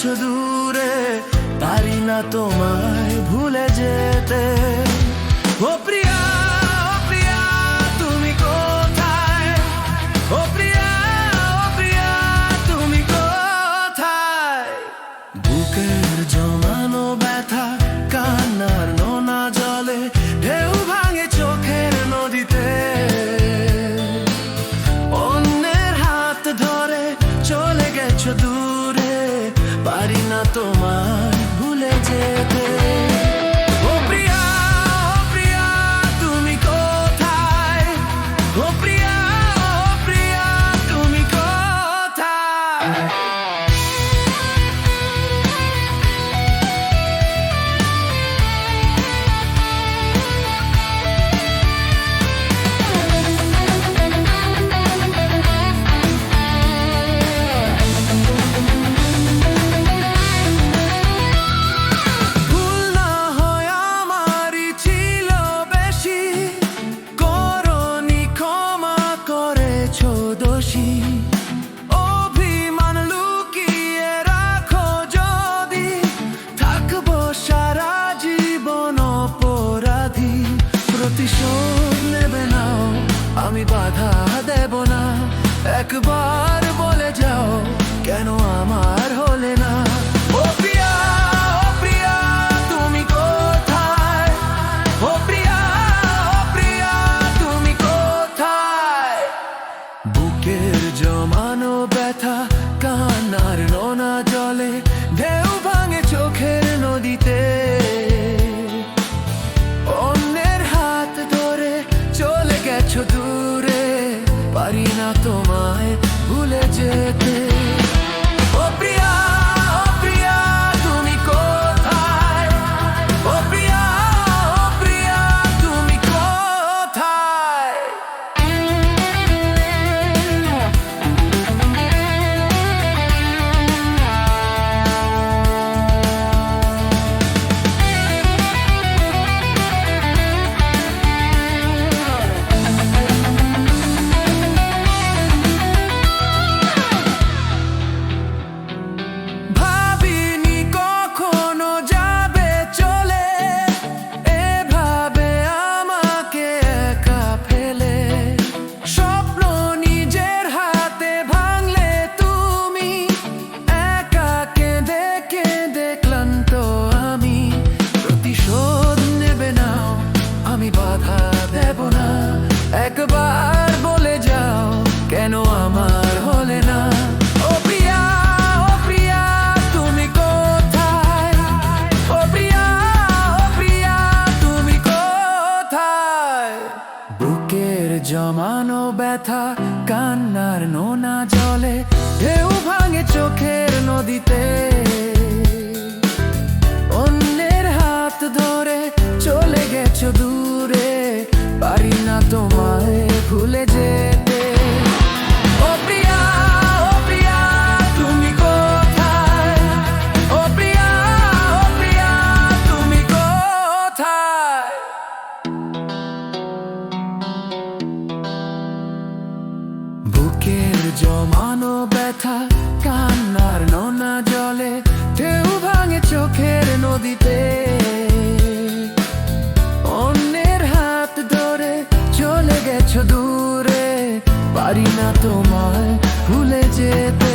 গেছো দূরে, পারি না তোমায় ভুলে যেতে। ও প্রিয়া, ও প্রিয়া, তুমি কোথায়? ও প্রিয়া, ও প্রিয়া, তুমি কোথায়? বুকের জমানো ব্যথা, কান্নার নোনা জলে, ঢেউ ভাঙে চোখের নদীতে। অন্যের হাত ধরে চলে গেছো দূরে, পারি না তোমায় ভুলে যেতে। ও প্রিয়া, ও প্রিয়া, তুমি কোথায়? ও প্রিয়া, ও প্রিয়া, তুমি কোথায়? অভিমান লুকিয়ে রাখো যদি, থাকবো সারা জীবন অপরাধী। প্রতিশোধ নেবে নাও, আমি বাধা দেব না। একবার বলে যাও, কেন আমার হলে না? ও প্রিয়া, ও প্রিয়া, তুমি কোথায়? ও প্রিয়া, ও প্রিয়া, তুমি কোথায়? বুকের জমানো ব্যথা, কান্নার নোনা জলে, ঢেউ ভাঙে চোখের নদীতে। অন্যের হাত ধরে চলে গেছো দূরে, পারি না তোমায় ভুলে যেতে। ও প্রিয়া, ও প্রিয়া, তুমি কোথায়? ও প্রিয়া, ও প্রিয়া, তুমি কোথায়? একবার বলে যাও, কেন আমার হলে না? ও প্রিয়া, ও প্রিয়া, তুমি কোথায়? ও প্রিয়া, ও প্রিয়া, তুমি কোথায়? বুকের জমানো ব্যথা, কান্নার নোনা জলে, ঢেউ ভাঙে চোখের নদীতে। অন্যের হাত ধরে চলে গেছো দূরে, পারি না তোমায় ভুলে যেতে। ও প্রিয়া, ও প্রিয়া, তুমি কোথায়? ও প্রিয়া, ও প্রিয়া, তুমি কোথায়? বুকের জমানো ব্যথা, কান্নার নোনা জলে, ঢেউ ভাঙে চোখের নদীতে। অন্যের হাত ধরে চলে গেছো দূরে, পারি না তোমায় ভুলে যেতে।